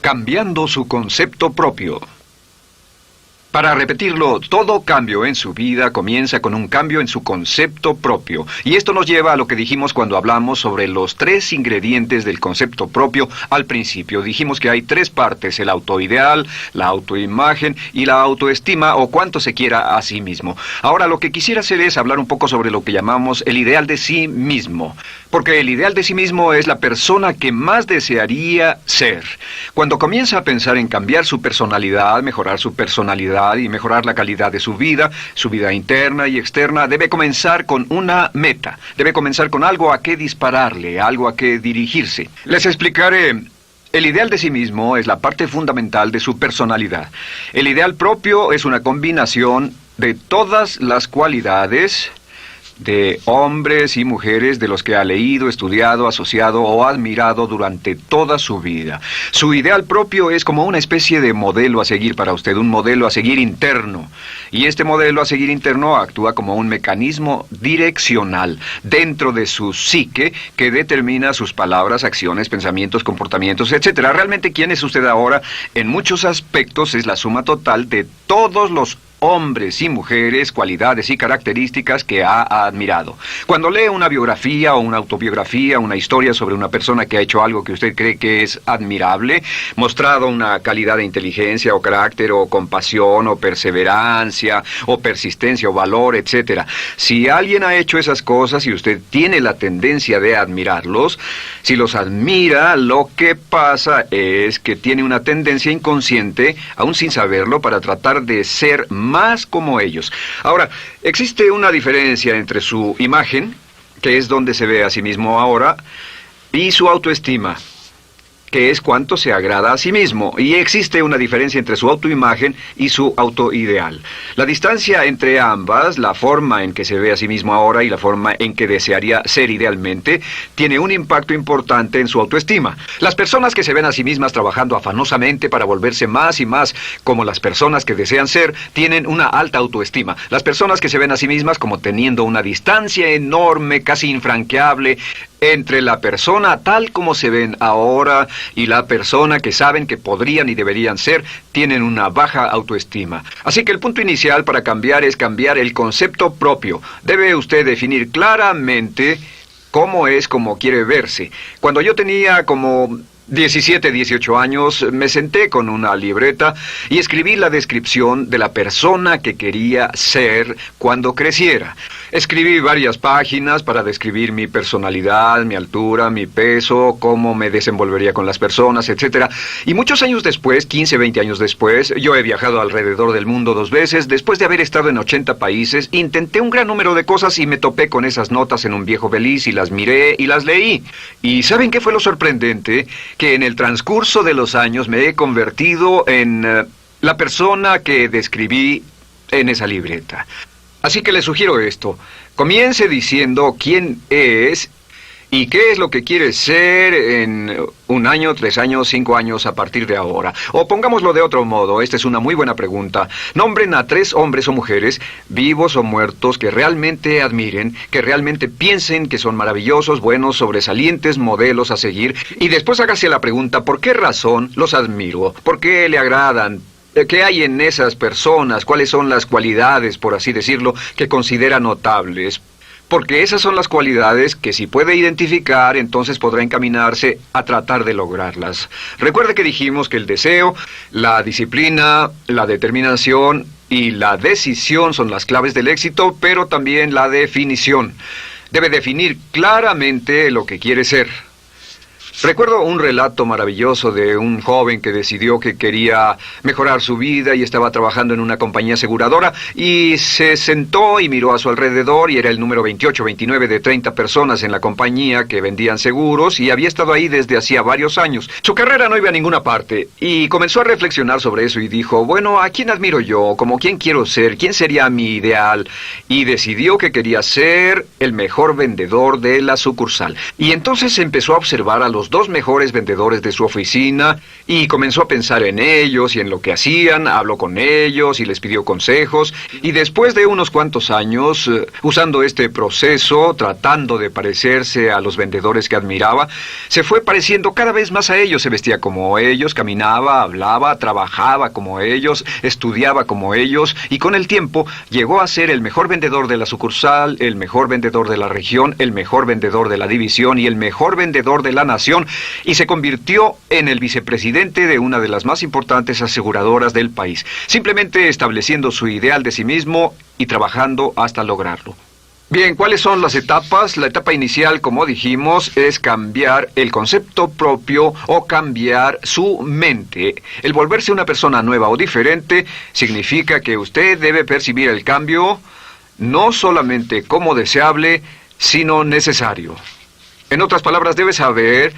Cambiando su concepto propio. Para repetirlo, todo cambio en su vida comienza con un cambio en su concepto propio. Y esto nos lleva a lo que dijimos cuando hablamos sobre los 3 ingredientes del concepto propio al principio. Dijimos que hay 3 partes: el autoideal, la autoimagen y la autoestima, o cuánto se quiera a sí mismo. Ahora, lo que quisiera hacer es hablar un poco sobre lo que llamamos el ideal de sí mismo. Porque el ideal de sí mismo es la persona que más desearía ser. Cuando comienza a pensar en cambiar su personalidad, mejorar su personalidad y mejorar la calidad de su vida interna y externa, debe comenzar con una meta. Debe comenzar con algo a qué dispararle, algo a qué dirigirse. Les explicaré. El ideal de sí mismo es la parte fundamental de su personalidad. El ideal propio es una combinación de todas las cualidades de hombres y mujeres de los que ha leído, estudiado, asociado o admirado durante toda su vida. Su ideal propio es como una especie de modelo a seguir para usted, un modelo a seguir interno. Y este modelo a seguir interno actúa como un mecanismo direccional dentro de su psique que determina sus palabras, acciones, pensamientos, comportamientos, etc. Realmente, ¿quién es usted ahora? En muchos aspectos es la suma total de todos los hombres y mujeres, cualidades y características que ha admirado. Cuando lee una biografía o una autobiografía, una historia sobre una persona que ha hecho algo que usted cree que es admirable, mostrado una calidad de inteligencia o carácter o compasión o perseverancia o persistencia o valor, etc. Si alguien ha hecho esas cosas y usted tiene la tendencia de admirarlos, si los admira, lo que pasa es que tiene una tendencia inconsciente, aún sin saberlo, para tratar de ser más como ellos. Ahora, existe una diferencia entre su imagen, que es donde se ve a sí mismo ahora, y su autoestima, que es cuánto se agrada a sí mismo. Y existe una diferencia entre su autoimagen y su autoideal. La distancia entre ambas, la forma en que se ve a sí mismo ahora y la forma en que desearía ser idealmente, tiene un impacto importante en su autoestima. Las personas que se ven a sí mismas trabajando afanosamente para volverse más y más como las personas que desean ser, tienen una alta autoestima. Las personas que se ven a sí mismas como teniendo una distancia enorme, casi infranqueable, entre la persona tal como se ven ahora y la persona que saben que podrían y deberían ser, tienen una baja autoestima. Así que el punto inicial para cambiar es cambiar el concepto propio. Debe usted definir claramente cómo es como quiere verse. Cuando yo tenía como 17, 18 años, me senté con una libreta y escribí la descripción de la persona que quería ser cuando creciera. Escribí varias páginas para describir mi personalidad, mi altura, mi peso, cómo me desenvolvería con las personas, etc. Y muchos años después, 15, 20 años después, yo he viajado alrededor del mundo 2 veces. Después de haber estado en 80 países, intenté un gran número de cosas y me topé con esas notas en un viejo beliz y las miré y las leí. ¿Y saben qué fue lo sorprendente? Que en el transcurso de los años me he convertido en la persona que describí en esa libreta. Así que le sugiero esto: comience diciendo quién es y qué es lo que quiere ser en 1 año, 3 años, 5 años a partir de ahora. O pongámoslo de otro modo, esta es una muy buena pregunta. Nombren a 3 hombres o mujeres, vivos o muertos, que realmente admiren, que realmente piensen que son maravillosos, buenos, sobresalientes, modelos a seguir. Y después hágase la pregunta: ¿por qué razón los admiro? ¿Por qué le agradan? ¿Qué hay en esas personas? ¿Cuáles son las cualidades, por así decirlo, que considera notables? Porque esas son las cualidades que si puede identificar, entonces podrá encaminarse a tratar de lograrlas. Recuerde que dijimos que el deseo, la disciplina, la determinación y la decisión son las claves del éxito, pero también la definición. Debe definir claramente lo que quiere ser. Recuerdo un relato maravilloso de un joven que decidió que quería mejorar su vida y estaba trabajando en una compañía aseguradora y se sentó y miró a su alrededor y era el número 28, 29 de 30 personas en la compañía que vendían seguros y había estado ahí desde hacía varios años. Su carrera no iba a ninguna parte y comenzó a reflexionar sobre eso y dijo: bueno, ¿a quién admiro yo? ¿Cómo quién quiero ser? ¿Quién sería mi ideal? Y decidió que quería ser el mejor vendedor de la sucursal. Y entonces empezó a observar a los los 2 mejores vendedores de su oficina y comenzó a pensar en ellos y en lo que hacían, habló con ellos y les pidió consejos, y después de unos cuantos años, usando este proceso, tratando de parecerse a los vendedores que admiraba, se fue pareciendo cada vez más a ellos, se vestía como ellos, caminaba, hablaba, trabajaba como ellos, estudiaba como ellos, y con el tiempo llegó a ser el mejor vendedor de la sucursal, el mejor vendedor de la región, el mejor vendedor de la división y el mejor vendedor de la nación, y se convirtió en el vicepresidente de una de las más importantes aseguradoras del país, simplemente estableciendo su ideal de sí mismo y trabajando hasta lograrlo. Bien, ¿cuáles son las etapas? La etapa inicial, como dijimos, es cambiar el concepto propio o cambiar su mente. El volverse una persona nueva o diferente significa que usted debe percibir el cambio no solamente como deseable, sino necesario. En otras palabras, debe saber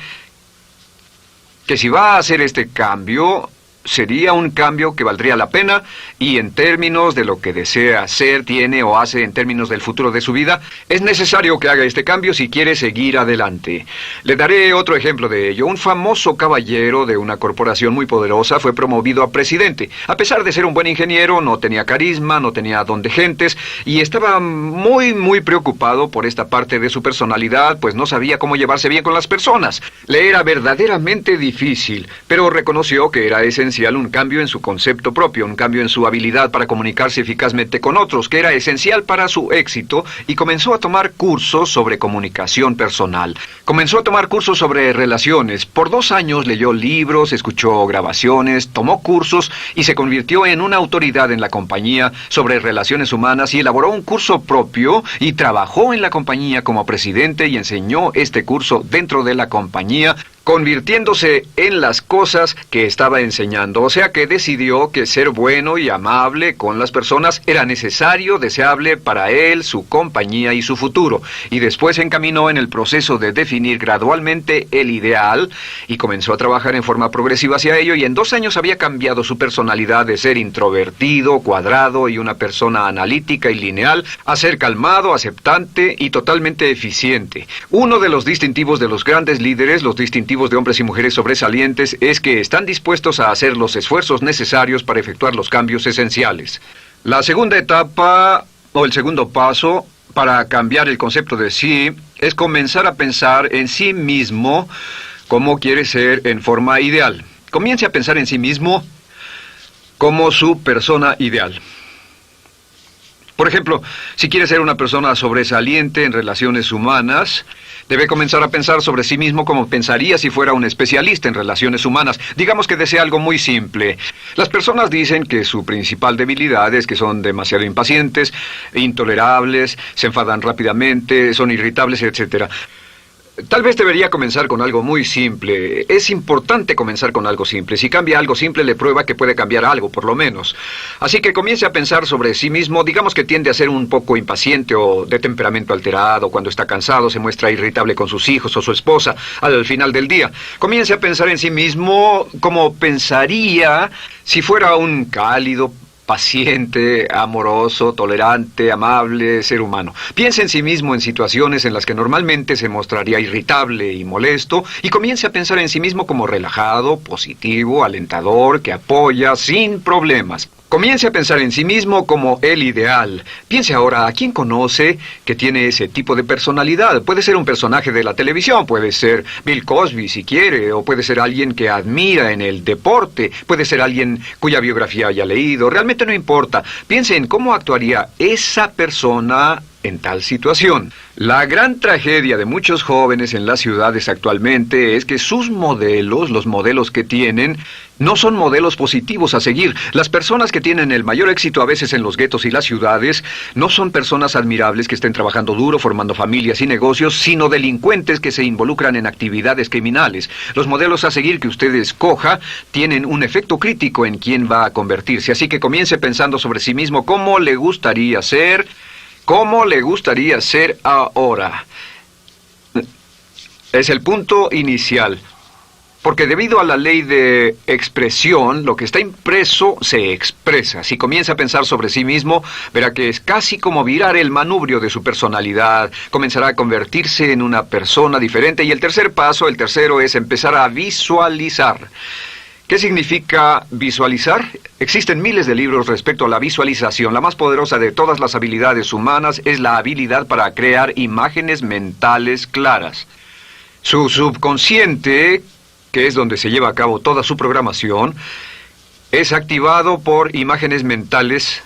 que si va a hacer este cambio, sería un cambio que valdría la pena, y en términos de lo que desea hacer, tiene o hace en términos del futuro de su vida, es necesario que haga este cambio si quiere seguir adelante. Le daré otro ejemplo de ello. Un famoso caballero de una corporación muy poderosa fue promovido a presidente. A pesar de ser un buen ingeniero, no tenía carisma, no tenía don de gentes, y estaba muy preocupado por esta parte de su personalidad, pues no sabía cómo llevarse bien con las personas. Le era verdaderamente difícil, pero reconoció que era esencial un cambio en su concepto propio, un cambio en su habilidad para comunicarse eficazmente con otros, que era esencial para su éxito, y comenzó a tomar cursos sobre comunicación personal. Comenzó a tomar cursos sobre relaciones. Por 2 años leyó libros, escuchó grabaciones, tomó cursos y se convirtió en una autoridad en la compañía sobre relaciones humanas, y elaboró un curso propio y trabajó en la compañía como presidente y enseñó este curso dentro de la compañía, convirtiéndose en las cosas que estaba enseñando. O sea que decidió que ser bueno y amable con las personas era necesario, deseable para él, su compañía y su futuro. Y después se encaminó en el proceso de definir gradualmente el ideal y comenzó a trabajar en forma progresiva hacia ello, y en 2 años había cambiado su personalidad de ser introvertido, cuadrado y una persona analítica y lineal a ser calmado, aceptante y totalmente eficiente. Uno de los distintivos de los grandes líderes, los distintivos de hombres y mujeres sobresalientes, es que están dispuestos a hacer los esfuerzos necesarios para efectuar los cambios esenciales. La segunda etapa, o el segundo paso, para cambiar el concepto de sí, es comenzar a pensar en sí mismo como quiere ser en forma ideal. Comience a pensar en sí mismo como su persona ideal. Por ejemplo, si quiere ser una persona sobresaliente en relaciones humanas, debe comenzar a pensar sobre sí mismo como pensaría si fuera un especialista en relaciones humanas. Digamos que desea algo muy simple. Las personas dicen que su principal debilidad es que son demasiado impacientes, intolerables, se enfadan rápidamente, son irritables, etc. Tal vez debería comenzar con algo muy simple. Es importante comenzar con algo simple. Si cambia algo simple, le prueba que puede cambiar algo, por lo menos. Así que comience a pensar sobre sí mismo. Digamos que tiende a ser un poco impaciente o de temperamento alterado. Cuando está cansado, se muestra irritable con sus hijos o su esposa al final del día. Comience a pensar en sí mismo como pensaría si fuera un cálido, paciente, amoroso, tolerante, amable ser humano. Piense en sí mismo en situaciones en las que normalmente se mostraría irritable y molesto, y comience a pensar en sí mismo como relajado, positivo, alentador, que apoya sin problemas. Comience a pensar en sí mismo como el ideal. Piense ahora a quién conoce que tiene ese tipo de personalidad. Puede ser un personaje de la televisión, puede ser Bill Cosby si quiere, o puede ser alguien que admira en el deporte, puede ser alguien cuya biografía haya leído. Realmente no importa. Piense en cómo actuaría esa persona en tal situación. La gran tragedia de muchos jóvenes en las ciudades actualmente es que sus modelos, los modelos que tienen, no son modelos positivos a seguir. Las personas que tienen el mayor éxito a veces en los guetos y las ciudades no son personas admirables que estén trabajando duro, formando familias y negocios, sino delincuentes que se involucran en actividades criminales. Los modelos a seguir que usted escoja tienen un efecto crítico en quién va a convertirse. Así que comience pensando sobre sí mismo cómo le gustaría ser. ¿Cómo le gustaría ser ahora? Es el punto inicial. Porque debido a la ley de expresión, lo que está impreso se expresa. Si comienza a pensar sobre sí mismo, verá que es casi como virar el manubrio de su personalidad. Comenzará a convertirse en una persona diferente. Y el tercer paso, el tercero, es empezar a visualizar. ¿Qué significa visualizar? Existen miles de libros respecto a la visualización. La más poderosa de todas las habilidades humanas es la habilidad para crear imágenes mentales claras. Su subconsciente, que es donde se lleva a cabo toda su programación, es activado por imágenes mentales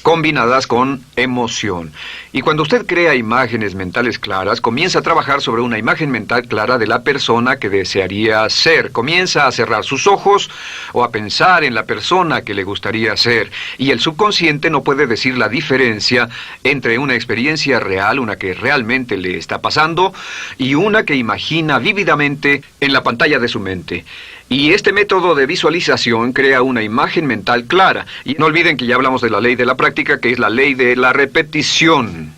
combinadas con emoción. Y cuando usted crea imágenes mentales claras, comienza a trabajar sobre una imagen mental clara de la persona que desearía ser. Comienza a cerrar sus ojos o a pensar en la persona que le gustaría ser. Y el subconsciente no puede decir la diferencia entre una experiencia real, una que realmente le está pasando, y una que imagina vívidamente en la pantalla de su mente. Y este método de visualización crea una imagen mental clara. Y no olviden que ya hablamos de la ley de la práctica, que es la ley de la repetición.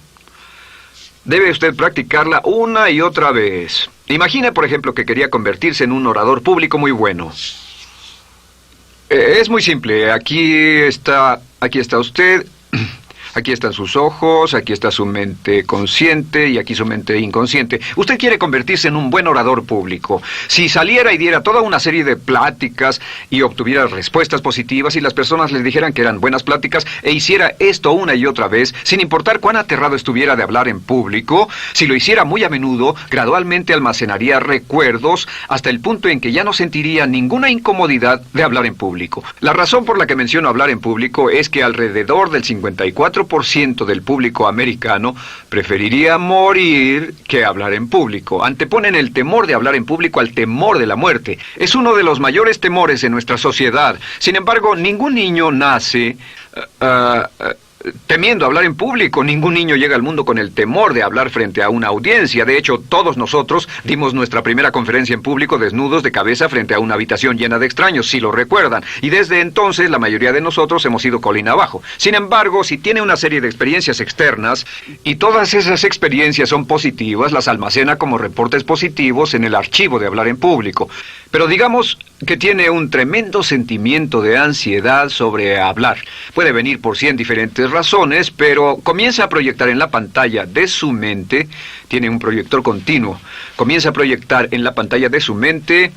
Debe usted practicarla una y otra vez. Imagine, por ejemplo, que quería convertirse en un orador público muy bueno. Es muy simple. Aquí está usted. Aquí están sus ojos, aquí está su mente consciente y aquí su mente inconsciente. Usted quiere convertirse en un buen orador público. Si saliera y diera toda una serie de pláticas y obtuviera respuestas positivas y las personas le dijeran que eran buenas pláticas e hiciera esto una y otra vez, sin importar cuán aterrado estuviera de hablar en público, si lo hiciera muy a menudo, gradualmente almacenaría recuerdos hasta el punto en que ya no sentiría ninguna incomodidad de hablar en público. La razón por la que menciono hablar en público es que alrededor del 54% del público americano preferiría morir que hablar en público. Anteponen el temor de hablar en público al temor de la muerte. Es uno de los mayores temores en nuestra sociedad. Sin embargo, ningún niño nace temiendo hablar en público. Ningún niño llega al mundo con el temor de hablar frente a una audiencia. De hecho, todos nosotros dimos nuestra primera conferencia en público desnudos de cabeza frente a una habitación llena de extraños, si lo recuerdan. Y desde entonces, la mayoría de nosotros hemos ido colina abajo. Sin embargo, si tiene una serie de experiencias externas, y todas esas experiencias son positivas, las almacena como reportes positivos en el archivo de hablar en público. Pero digamos que tiene un tremendo sentimiento de ansiedad sobre hablar. Puede venir por 100 diferentes razones, pero comienza a proyectar en la pantalla de su mente, tiene un proyector continuo, comienza a proyectar en la pantalla de su mente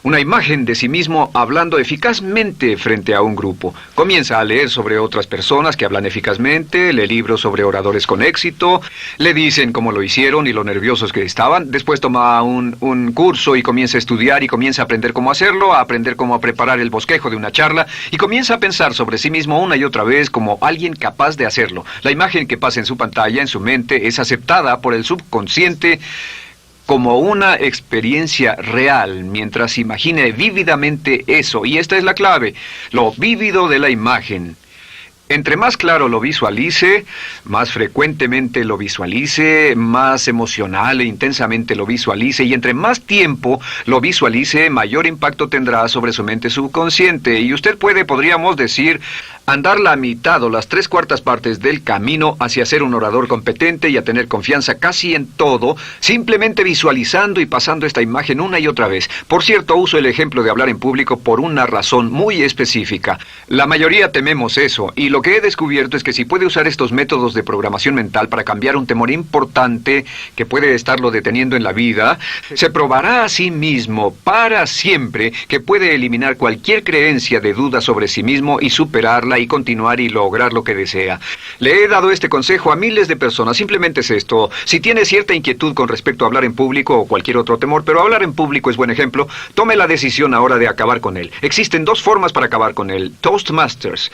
una imagen de sí mismo hablando eficazmente frente a un grupo. Comienza a leer sobre otras personas que hablan eficazmente, lee libros sobre oradores con éxito, le dicen cómo lo hicieron y lo nerviosos que estaban. Después toma un curso y comienza a estudiar y comienza a aprender cómo hacerlo, a aprender cómo preparar el bosquejo de una charla y comienza a pensar sobre sí mismo una y otra vez como alguien capaz de hacerlo. La imagen que pasa en su pantalla, en su mente, es aceptada por el subconsciente como una experiencia real, mientras imagine vívidamente eso. Y esta es la clave, lo vívido de la imagen. Entre más claro lo visualice, más frecuentemente lo visualice, más emocional e intensamente lo visualice, y entre más tiempo lo visualice, mayor impacto tendrá sobre su mente subconsciente. Y usted podríamos decir, andar la mitad o las 3/4 partes del camino hacia ser un orador competente y a tener confianza casi en todo, simplemente visualizando y pasando esta imagen una y otra vez. Por cierto, uso el ejemplo de hablar en público por una razón muy específica. La mayoría tememos eso, y lo que he descubierto es que si puede usar estos métodos de programación mental para cambiar un temor importante que puede estarlo deteniendo en la vida, se probará a sí mismo para siempre que puede eliminar cualquier creencia de duda sobre sí mismo y superarla y continuar y lograr lo que desea. Le he dado este consejo a miles de personas. Simplemente es esto: si tiene cierta inquietud con respecto a hablar en público o cualquier otro temor, pero hablar en público es buen ejemplo, tome la decisión ahora de acabar con él. Existen 2 formas para acabar con él. Toastmasters.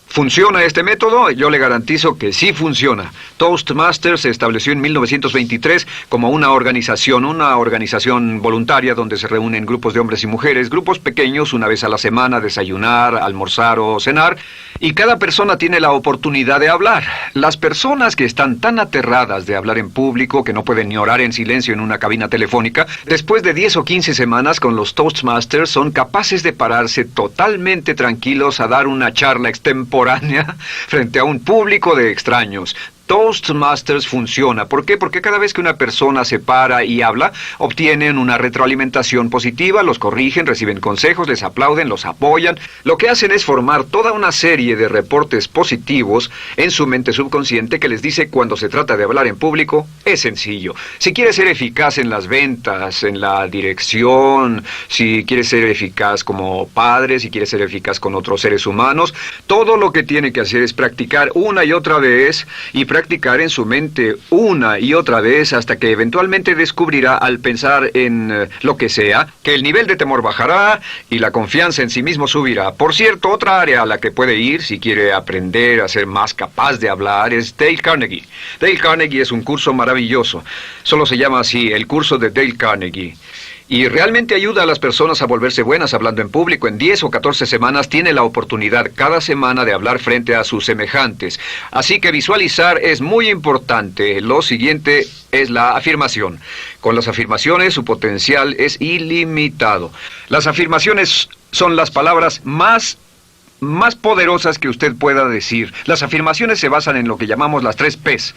¿Funciona este método? Yo le garantizo que sí funciona. Toastmasters se estableció en 1923 como una organización voluntaria donde se reúnen grupos de hombres y mujeres, grupos pequeños, una vez a la semana, desayunar, almorzar o cenar, y cada persona tiene la oportunidad de hablar. Las personas que están tan aterradas de hablar en público que no pueden ni orar en silencio en una cabina telefónica, después de 10 o 15 semanas con los Toastmasters son capaces de pararse totalmente tranquilos a dar una charla extemporánea frente a un público de extraños. Toastmasters funciona. ¿Por qué? Porque cada vez que una persona se para y habla, obtienen una retroalimentación positiva, los corrigen, reciben consejos, les aplauden, los apoyan. Lo que hacen es formar toda una serie de reportes positivos en su mente subconsciente que les dice cuando se trata de hablar en público, es sencillo. Si quieres ser eficaz en las ventas, en la dirección, si quieres ser eficaz como padre, si quieres ser eficaz con otros seres humanos, todo lo que tiene que hacer es practicar una y otra vez y practicar en su mente una y otra vez hasta que eventualmente descubrirá al pensar en lo que sea, que el nivel de temor bajará y la confianza en sí mismo subirá. Por cierto, otra área a la que puede ir si quiere aprender a ser más capaz de hablar es Dale Carnegie. Dale Carnegie es un curso maravilloso. Solo se llama así, el curso de Dale Carnegie. Y realmente ayuda a las personas a volverse buenas hablando en público. En 10 o 14 semanas tiene la oportunidad cada semana de hablar frente a sus semejantes. Así que visualizar es muy importante. Lo siguiente es la afirmación. Con las afirmaciones su potencial es ilimitado. Las afirmaciones son las palabras más poderosas que usted pueda decir. Las afirmaciones se basan en lo que llamamos las 3 Ps.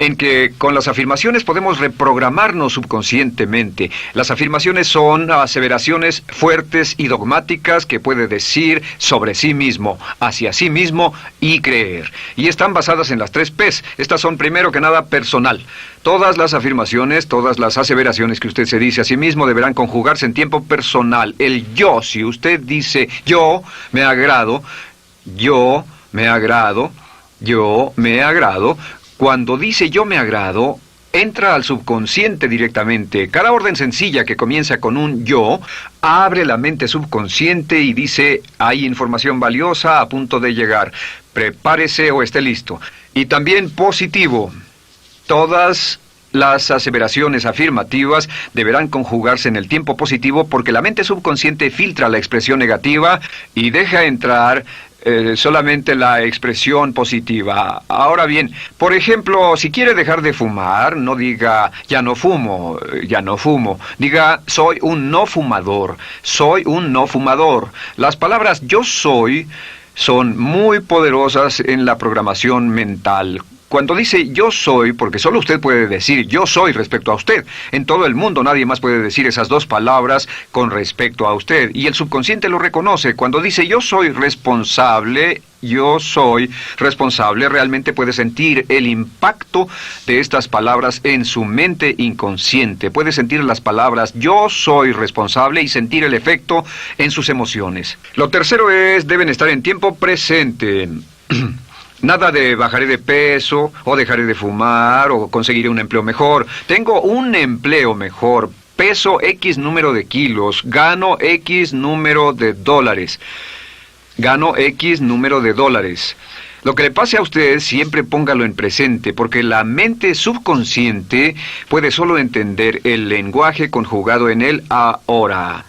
En que con las afirmaciones podemos reprogramarnos subconscientemente. Las afirmaciones son aseveraciones fuertes y dogmáticas que puede decir sobre sí mismo, hacia sí mismo y creer. Y están basadas en las 3 Ps. Estas son primero que nada personal. Todas las afirmaciones, todas las aseveraciones que usted se dice a sí mismo deberán conjugarse en tiempo personal. El yo, si usted dice yo me agrado, yo me agrado, yo me agrado. Cuando dice yo me agrado, entra al subconsciente directamente. Cada orden sencilla que comienza con un yo, abre la mente subconsciente y dice, hay información valiosa a punto de llegar. Prepárese o esté listo. Y también positivo. Todas las aseveraciones afirmativas deberán conjugarse en el tiempo positivo porque la mente subconsciente filtra la expresión negativa y deja entrar solamente la expresión positiva. Ahora bien, por ejemplo, si quiere dejar de fumar, no diga ya no fumo, ya no fumo. Diga soy un no fumador, soy un no fumador. Las palabras yo soy son muy poderosas en la programación mental. Cuando dice yo soy, porque solo usted puede decir yo soy respecto a usted. En todo el mundo nadie más puede decir esas 2 palabras con respecto a usted. Y el subconsciente lo reconoce. Cuando dice yo soy responsable, realmente puede sentir el impacto de estas palabras en su mente inconsciente. Puede sentir las palabras yo soy responsable y sentir el efecto en sus emociones. Lo tercero es, deben estar en tiempo presente. Nada de bajaré de peso, o dejaré de fumar, o conseguiré un empleo mejor. Tengo un empleo mejor, peso X número de kilos, gano X número de dólares. Gano X número de dólares. Lo que le pase a usted, siempre póngalo en presente, porque la mente subconsciente puede solo entender el lenguaje conjugado en el ahora.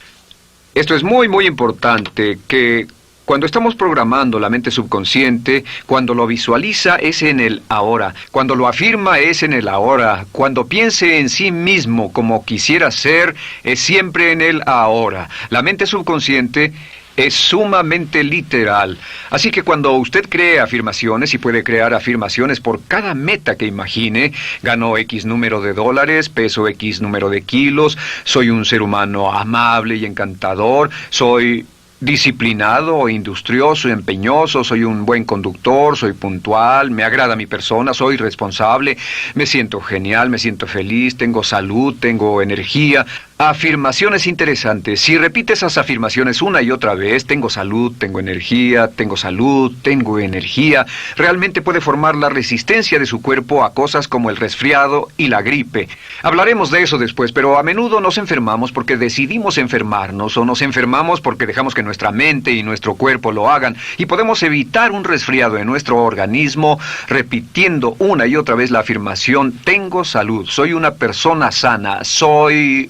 Esto es muy, muy importante, que cuando estamos programando la mente subconsciente, cuando lo visualiza es en el ahora, cuando lo afirma es en el ahora, cuando piense en sí mismo como quisiera ser, es siempre en el ahora. La mente subconsciente es sumamente literal. Así que cuando usted cree afirmaciones, y puede crear afirmaciones por cada meta que imagine, gano X número de dólares, peso X número de kilos, soy un ser humano amable y encantador, soy disciplinado, industrioso, empeñoso, soy un buen conductor, soy puntual, me agrada mi persona, soy responsable, me siento genial, me siento feliz, tengo salud, tengo energía. Afirmaciones interesantes. Si repite esas afirmaciones una y otra vez, tengo salud, tengo energía, tengo salud, tengo energía, realmente puede formar la resistencia de su cuerpo a cosas como el resfriado y la gripe. Hablaremos de eso después, pero a menudo nos enfermamos porque decidimos enfermarnos o nos enfermamos porque dejamos que nuestra mente y nuestro cuerpo lo hagan, y podemos evitar un resfriado en nuestro organismo repitiendo una y otra vez la afirmación tengo salud, soy una persona sana, soy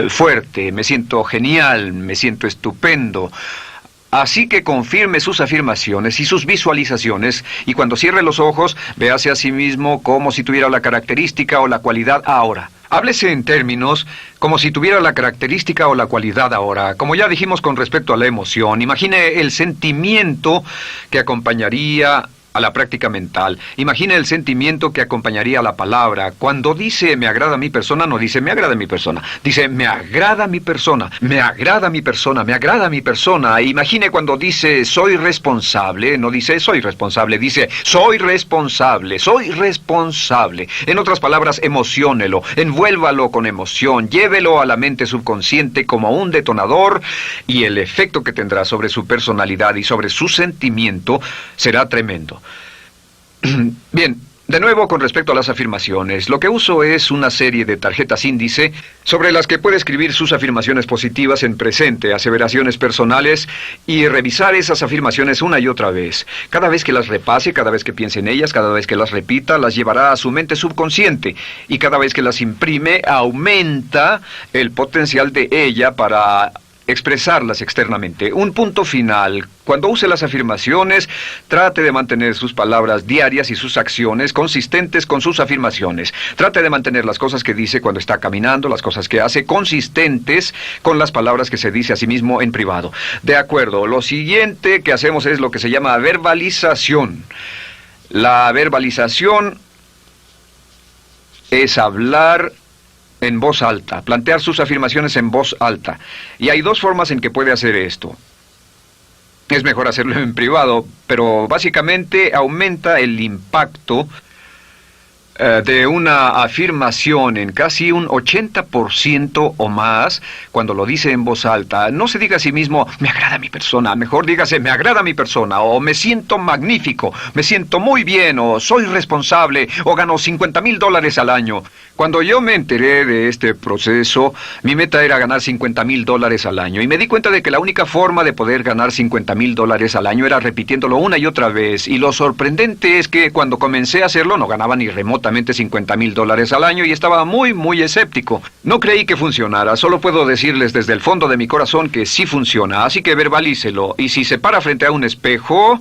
fuerte, me siento genial, me siento estupendo. Así que confirme sus afirmaciones y sus visualizaciones, y cuando cierre los ojos, véase a sí mismo como si tuviera la característica o la cualidad ahora. Háblese en términos como si tuviera la característica o la cualidad ahora. Como ya dijimos con respecto a la emoción, imagine el sentimiento que acompañaría a la práctica mental. Imagine el sentimiento que acompañaría a la palabra. Cuando dice me agrada mi persona, no dice me agrada mi persona. Dice me agrada mi persona, me agrada mi persona, me agrada mi persona. Imagine cuando dice soy responsable, no dice soy responsable, dice soy responsable, soy responsable. En otras palabras, emociónelo, envuélvalo con emoción, llévelo a la mente subconsciente como un detonador y el efecto que tendrá sobre su personalidad y sobre su sentimiento será tremendo. Bien, de nuevo con respecto a las afirmaciones, lo que uso es una serie de tarjetas índice sobre las que puede escribir sus afirmaciones positivas en presente, aseveraciones personales y revisar esas afirmaciones una y otra vez. Cada vez que las repase, cada vez que piense en ellas, cada vez que las repita, las llevará a su mente subconsciente y cada vez que las imprime, aumenta el potencial de ella para expresarlas externamente. Un punto final. Cuando use las afirmaciones, trate de mantener sus palabras diarias y sus acciones consistentes con sus afirmaciones. Trate de mantener las cosas que dice cuando está caminando, las cosas que hace, consistentes con las palabras que se dice a sí mismo en privado. De acuerdo, lo siguiente que hacemos es lo que se llama verbalización. La verbalización es hablar en voz alta, plantear sus afirmaciones en voz alta. Y hay dos formas en que puede hacer esto. Es mejor hacerlo en privado, pero básicamente aumenta el impacto de una afirmación en casi un 80% o más cuando lo dice en voz alta. No se diga a sí mismo, me agrada mi persona, mejor dígase, me agrada mi persona, o me siento magnífico, me siento muy bien, o soy responsable, o gano $50,000 al año. Cuando yo me enteré de este proceso, mi meta era ganar $50,000 al año, y me di cuenta de que la única forma de poder ganar $50,000 al año era repitiéndolo una y otra vez, y lo sorprendente es que cuando comencé a hacerlo no ganaba ni remotamente $50,000 al año y estaba muy escéptico. No creí que funcionara, solo puedo decirles desde el fondo de mi corazón que sí funciona, así que verbalícelo. Y si se para frente a un espejo,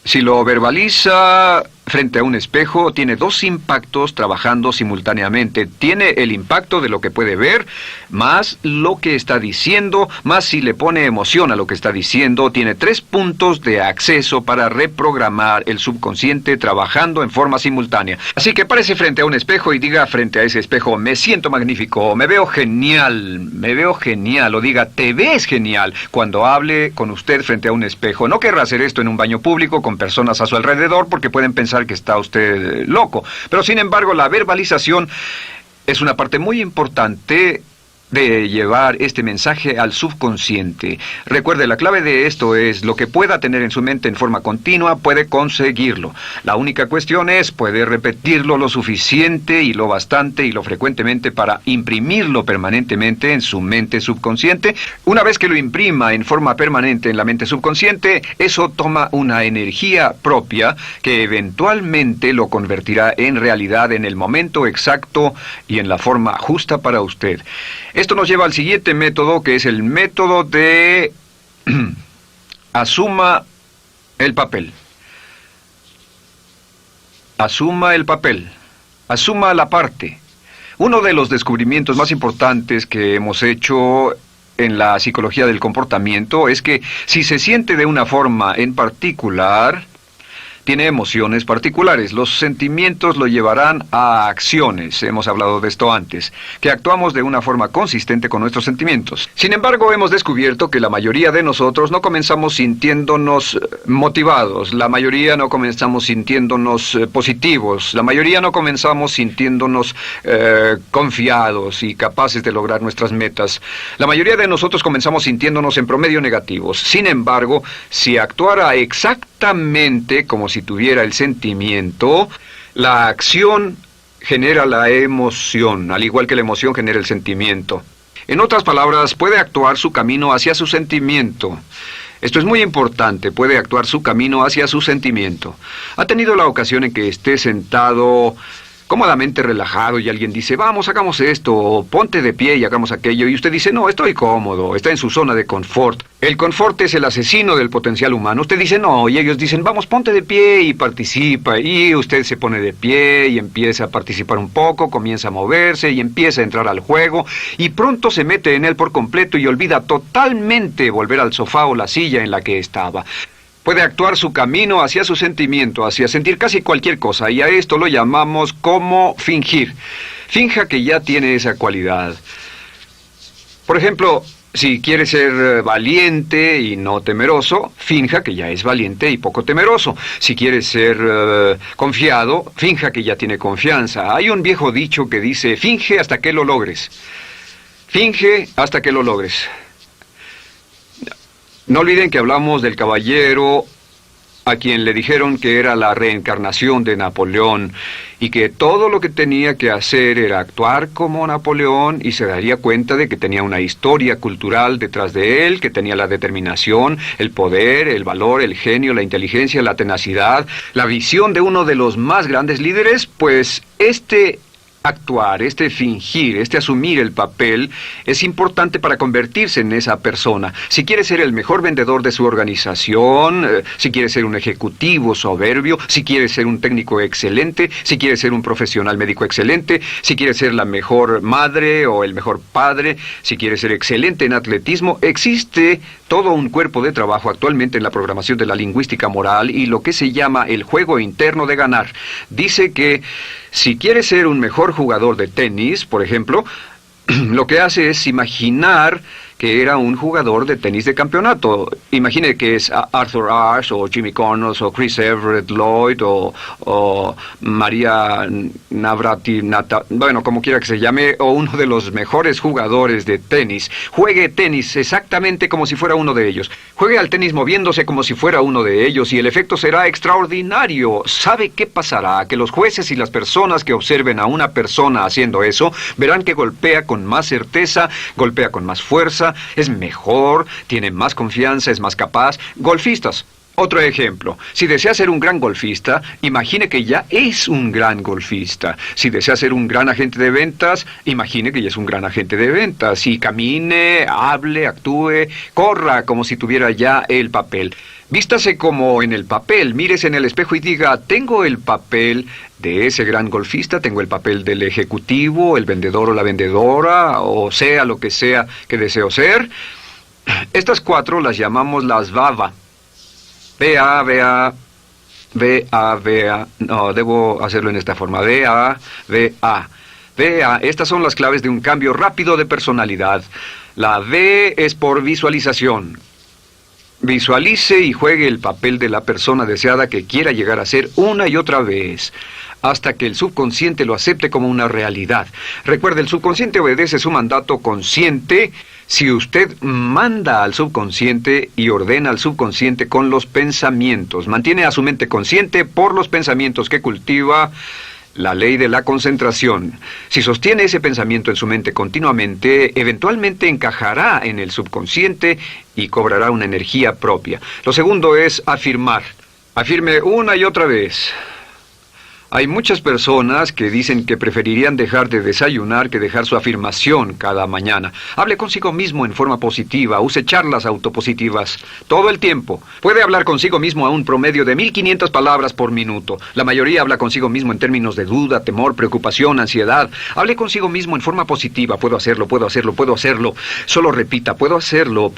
si lo verbaliza frente a un espejo, tiene dos impactos trabajando simultáneamente. Tiene el impacto de lo que puede ver, más lo que está diciendo, más si le pone emoción a lo que está diciendo. Tiene 3 puntos de acceso para reprogramar el subconsciente trabajando en forma simultánea. Así que párese frente a un espejo y diga frente a ese espejo, me siento magnífico, me veo genial, o diga, te ves genial, cuando hable con usted frente a un espejo. No querrá hacer esto en un baño público con personas a su alrededor porque pueden pensar que está usted loco. Pero sin embargo, la verbalización es una parte muy importante de llevar este mensaje al subconsciente. Recuerde, la clave de esto es lo que pueda tener en su mente en forma continua, puede conseguirlo. La única cuestión es, puede repetirlo lo suficiente y lo bastante y lo frecuentemente para imprimirlo permanentemente en su mente subconsciente. Una vez que lo imprima en forma permanente en la mente subconsciente, eso toma una energía propia que eventualmente lo convertirá en realidad en el momento exacto y en la forma justa para usted. Esto nos lleva al siguiente método, que es el método de asuma el papel. Asuma el papel. Asuma la parte. Uno de los descubrimientos más importantes que hemos hecho en la psicología del comportamiento es que si se siente de una forma en particular, tiene emociones particulares. Los sentimientos lo llevarán a acciones, hemos hablado de esto antes, que actuamos de una forma consistente con nuestros sentimientos. Sin embargo, hemos descubierto que la mayoría de nosotros no comenzamos sintiéndonos motivados, la mayoría no comenzamos sintiéndonos positivos, la mayoría no comenzamos sintiéndonos confiados y capaces de lograr nuestras metas. La mayoría de nosotros comenzamos sintiéndonos en promedio negativos. Sin embargo, si actuara exactamente como si tuviera el sentimiento, la acción genera la emoción, al igual que la emoción genera el sentimiento. En otras palabras, puede actuar su camino hacia su sentimiento. Esto es muy importante, puede actuar su camino hacia su sentimiento. ¿Ha tenido la ocasión en que esté sentado cómodamente relajado y alguien dice, vamos, hagamos esto, o ponte de pie y hagamos aquello, y usted dice, no, estoy cómodo, está en su zona de confort? El confort es el asesino del potencial humano. Usted dice, no, y ellos dicen, vamos, ponte de pie y participa, y usted se pone de pie y empieza a participar un poco, comienza a moverse y empieza a entrar al juego, y pronto se mete en él por completo y olvida totalmente volver al sofá o la silla en la que estaba. Puede actuar su camino hacia su sentimiento, hacia sentir casi cualquier cosa, y a esto lo llamamos como fingir. Finja que ya tiene esa cualidad. Por ejemplo, si quiere ser valiente y no temeroso, finja que ya es valiente y poco temeroso. Si quiere ser confiado, finja que ya tiene confianza. Hay un viejo dicho que dice, finge hasta que lo logres. Finge hasta que lo logres. No olviden que hablamos del caballero a quien le dijeron que era la reencarnación de Napoleón y que todo lo que tenía que hacer era actuar como Napoleón y se daría cuenta de que tenía una historia cultural detrás de él, que tenía la determinación, el poder, el valor, el genio, la inteligencia, la tenacidad, la visión de uno de los más grandes líderes. Pues actuar, fingir, asumir el papel es importante para convertirse en esa persona. Si quiere ser el mejor vendedor de su organización, si quiere ser un ejecutivo soberbio, si quiere ser un técnico excelente, si quiere ser un profesional médico excelente, si quiere ser la mejor madre o el mejor padre, si quiere ser excelente en atletismo, existe todo un cuerpo de trabajo actualmente en la programación de la lingüística moral y lo que se llama el juego interno de ganar. Dice que si quiere ser un mejor jugador de tenis, por ejemplo, lo que hace es imaginar que era un jugador de tenis de campeonato. Imagine que es Arthur Ashe, o Jimmy Connors, o Chris Everett Lloyd, o María Navratilova, bueno, como quiera que se llame, o uno de los mejores jugadores de tenis. Juegue tenis exactamente como si fuera uno de ellos. Juegue al tenis moviéndose como si fuera uno de ellos y el efecto será extraordinario. ¿Sabe qué pasará? Que los jueces y las personas que observen a una persona haciendo eso verán que golpea con más certeza, golpea con más fuerza, es mejor, tiene más confianza, es más capaz. Golfistas. Otro ejemplo. Si desea ser un gran golfista, imagine que ya es un gran golfista. Si desea ser un gran agente de ventas, imagine que ya es un gran agente de ventas. Y camine, hable, actúe, corra como si tuviera ya el papel. Vístase como en el papel, mírese en el espejo y diga, tengo el papel de ese gran golfista, tengo el papel del ejecutivo, el vendedor o la vendedora, o sea lo que sea que deseo ser. Estas 4 las llamamos las VAVA. V-A, no, debo hacerlo en esta forma, V-A. Estas son las claves de un cambio rápido de personalidad. La V es por visualización. Visualice y juegue el papel de la persona deseada que quiera llegar a ser una y otra vez, hasta que el subconsciente lo acepte como una realidad. Recuerde, el subconsciente obedece su mandato consciente. Si usted manda al subconsciente y ordena al subconsciente con los pensamientos, mantiene a su mente consciente por los pensamientos que cultiva, la ley de la concentración. Si sostiene ese pensamiento en su mente continuamente, eventualmente encajará en el subconsciente y cobrará una energía propia. Lo segundo es afirmar. Afirme una y otra vez. Hay muchas personas que dicen que preferirían dejar de desayunar que dejar su afirmación cada mañana. Hable consigo mismo en forma positiva, use charlas autopositivas todo el tiempo. Puede hablar consigo mismo a un promedio de 1500 palabras por minuto. La mayoría habla consigo mismo en términos de duda, temor, preocupación, ansiedad. Hable consigo mismo en forma positiva. Puedo hacerlo, puedo hacerlo, puedo hacerlo. Solo repita, puedo hacerlo,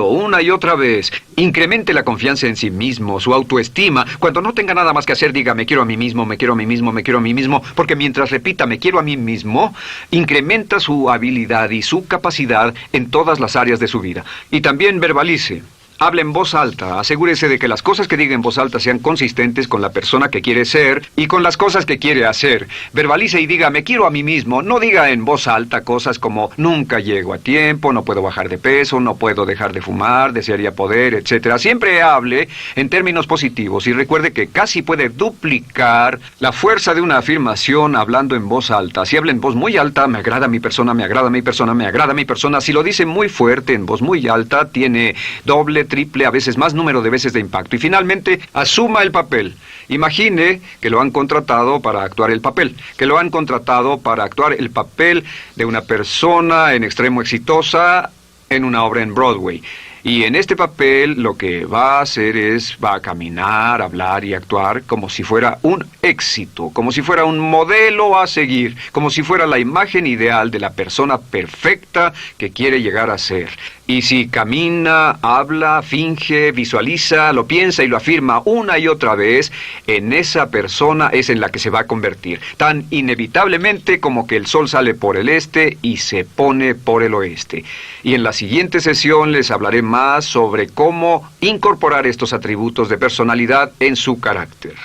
una y otra vez. Incremente la confianza en sí mismo, su autoestima. Cuando no tenga nada más que hacer, diga, me quiero a mí mismo, me quiero a mí mismo, me quiero a mí mismo, porque mientras repita, me quiero a mí mismo, incrementa su habilidad y su capacidad en todas las áreas de su vida. Y también verbalice. Hable en voz alta, asegúrese de que las cosas que diga en voz alta sean consistentes con la persona que quiere ser y con las cosas que quiere hacer. Verbalice y diga, me quiero a mí mismo. No diga en voz alta cosas como, nunca llego a tiempo, no puedo bajar de peso, no puedo dejar de fumar, desearía poder, etc. Siempre hable en términos positivos y recuerde que casi puede duplicar la fuerza de una afirmación hablando en voz alta. Si habla en voz muy alta, me agrada mi persona, me agrada mi persona, me agrada mi persona. Si lo dice muy fuerte, en voz muy alta, tiene doble, triple, a veces más número de veces de impacto. Y finalmente, asuma el papel. Imagine que lo han contratado para actuar el papel, que lo han contratado para actuar el papel de una persona en extremo exitosa en una obra en Broadway. Y en este papel lo que va a hacer es, va a caminar, hablar y actuar como si fuera un éxito, como si fuera un modelo a seguir, como si fuera la imagen ideal de la persona perfecta que quiere llegar a ser. Y si camina, habla, finge, visualiza, lo piensa y lo afirma una y otra vez, en esa persona es en la que se va a convertir, tan inevitablemente como que el sol sale por el este y se pone por el oeste. Y en la siguiente sesión les hablaré más sobre cómo incorporar estos atributos de personalidad en su carácter.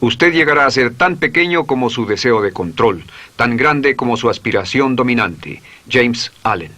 Usted llegará a ser tan pequeño como su deseo de control, tan grande como su aspiración dominante. James Allen.